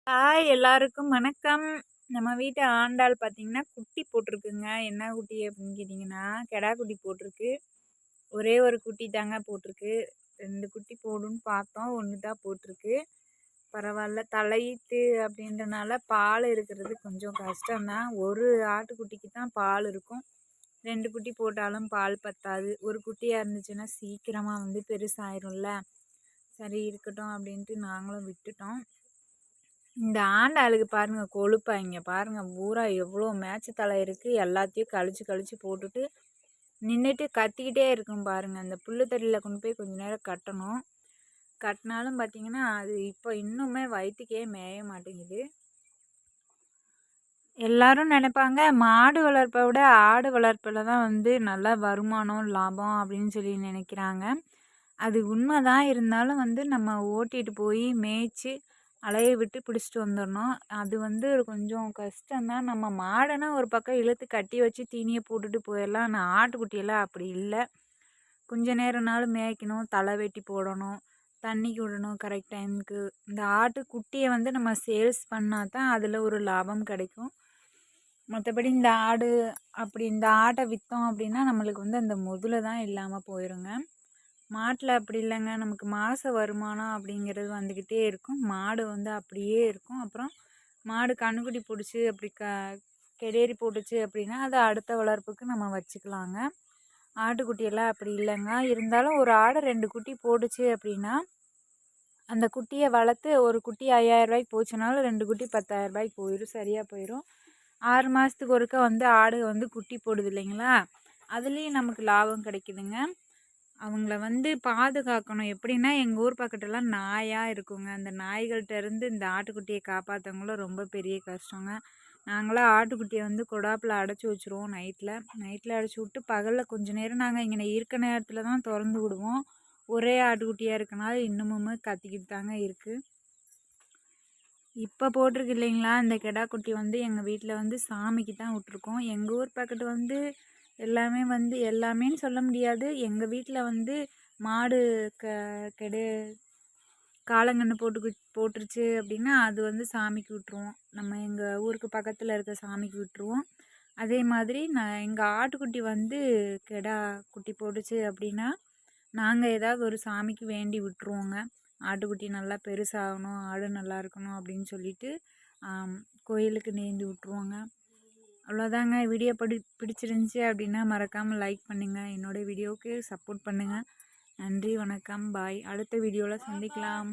Hi எல்லாருக்கும் வணக்கம். நம்ம வீட்டு ஆண்டாள் பார்த்தீங்கன்னா, குட்டி போட்டிருக்குங்க. என்ன குட்டி அப்படின்னு கேட்டிங்கன்னா, கெடா குட்டி போட்டிருக்கு. ஒரே ஒரு குட்டி தாங்க போட்டிருக்கு. 2 குட்டி போடும்ன்னு பார்த்தோம். 1 தான் போட்டிருக்கு. பரவால்ல. தலையீத்து அப்படின்றனால பால் இருக்கிறது கொஞ்சம் கஷ்டம் தான். ஒரு ஆட்டுக்குட்டிக்கு தான் பால் இருக்கும். 2 குட்டி போட்டாலும் பால் பத்தாது. ஒரு குட்டியா இருந்துச்சுன்னா சீக்கிரமா பெருசாயிரும்ல. சரி இருக்கட்டும் அப்படின்ட்டு நாங்களும் விட்டுட்டோம். இந்த ஆண்டாளுக்கு பாருங்க கொழுப்பா இங்க பாருங்க பூரா எவ்வளோ மேய்ச்ச தலை இருக்கு. எல்லாத்தையும் கழிச்சு கழிச்சு போட்டுட்டு நின்றுட்டு கத்திக்கிட்டே இருக்கும் பாருங்க. அந்த புல்லு தடியில் கொண்டு போய் கொஞ்ச நேரம் கட்டணும். கட்டினாலும் பார்த்தீங்கன்னா அது இப்போ இன்னுமே வயிற்றுக்கே மேய மாட்டேங்குது. எல்லாரும் நினைப்பாங்க மாடு வளர்ப்பை விட ஆடு வளர்ப்பில் தான் நல்லா வருமானம் லாபம் அப்படின்னு சொல்லி நினைக்கிறாங்க. அது உண்மைதான். இருந்தாலும் நம்ம ஓட்டிட்டு போய் மேய்ச்சி அலைய விட்டு பிடிச்சிட்டு வந்துடணும். அது கொஞ்சம் கஷ்டம்தான். நம்ம மாடுனா ஒரு பக்கம் இழுத்து கட்டி வச்சு தீனியை போட்டுட்டு போயிடலாம். ஆனால் ஆட்டுக்குட்டியெல்லாம் அப்படி இல்லை. கொஞ்ச நேரம்னாலும் மேய்க்கணும், தலை வெட்டி போடணும், தண்ணிக்கு விடணும் கரெக்ட் டைமுக்கு. இந்த ஆட்டுக்குட்டியை நம்ம சேல்ஸ் பண்ணால் தான் அதில் ஒரு லாபம் கிடைக்கும். மற்றபடி இந்த ஆடு அப்படி இந்த ஆட்டை விற்றோம் அப்படின்னா நம்மளுக்கு அந்த முதல தான் இல்லாமல் போயிடுங்க. மாட்டில் அப்படி இல்லைங்க. நமக்கு மாத வருமானம் அப்படிங்கிறது வந்துக்கிட்டே இருக்கும். மாடு அப்படியே இருக்கும். அப்புறம் மாடு கன்றுக்குட்டி பிடிச்சி அப்படி கெடேரி போட்டுச்சு அப்படின்னா அதை அடுத்த வளர்ப்புக்கு நம்ம வச்சுக்கலாங்க. ஆட்டுக்குட்டியெல்லாம் அப்படி இல்லைங்க. இருந்தாலும் ஒரு ஆடு 2 குட்டி போட்டுச்சு அப்படின்னா அந்த குட்டியை வளர்த்து ஒரு குட்டி 5000 ரூபாய்க்கு போச்சுனாலும் 2 குட்டி 10,000 ரூபாய்க்கு போயிடும். சரியாக போயிடும். 6 மாதத்துக்கு ஒருக்கா ஆடு குட்டி போடுது இல்லைங்களா, அதுலேயும் நமக்கு லாபம் கிடைக்குதுங்க. அவங்கள பாதுகாக்கணும். எப்படின்னா எங்கள் ஊர் பக்கத்துலலாம் நாயாக இருக்குங்க. அந்த நாய்கள்கிட்ட இருந்து இந்த ஆட்டுக்குட்டியை காப்பாற்றவங்களும் ரொம்ப பெரிய கஷ்டங்க. நாங்களாம் ஆட்டுக்குட்டியை கொடாப்பில் அடைச்சி வச்சுருவோம். நைட்டில் அடைச்சி விட்டு பகலில் கொஞ்சம் நேரம் நாங்கள் இங்கே இருக்க நேரத்தில் தான் திறந்து விடுவோம். ஒரே ஆட்டுக்குட்டியாக இருக்கனால இன்னமுமே கத்திக்கிட்டு தாங்க இருக்குது. இப்போ போட்டிருக்கு இல்லைங்களா இந்த கெடா குட்டி எங்கள் வீட்டில் சாமிக்கு தான் விட்ருக்கோம். எங்கள் ஊர் பக்கத்து எல்லாமே எல்லாமேன்னு சொல்ல முடியாது. எங்கள் வீட்டில் மாடு கெடு காளங்கன்று போட்டுருச்சு அப்படின்னா அது சாமிக்கு விட்ருவோம். நம்ம எங்கள் ஊருக்கு பக்கத்தில் இருக்க சாமிக்கு விட்ருவோம். அதே மாதிரி எங்கள் ஆட்டுக்குட்டி கெடா குட்டி போட்டுச்சு அப்படின்னா நாங்கள் ஏதாவது ஒரு சாமிக்கு வேண்டி விட்டுருவோங்க. ஆட்டுக்குட்டி நல்லா பெருசாகணும், ஆடு நல்லா இருக்கணும் அப்படின்னு சொல்லிட்டு கோயிலுக்கு நேர்ந்து விட்ருவோங்க. அவ்வளோதாங்க. வீடியோ பிடிச்சிருந்துச்சி அப்படின்னா மறக்காமல் லைக் பண்ணுங்கள். என்னோடய வீடியோவுக்கு சப்போர்ட் பண்ணுங்கள். நன்றி, வணக்கம், பாய். அடுத்த வீடியோவில் சந்திக்கலாம்.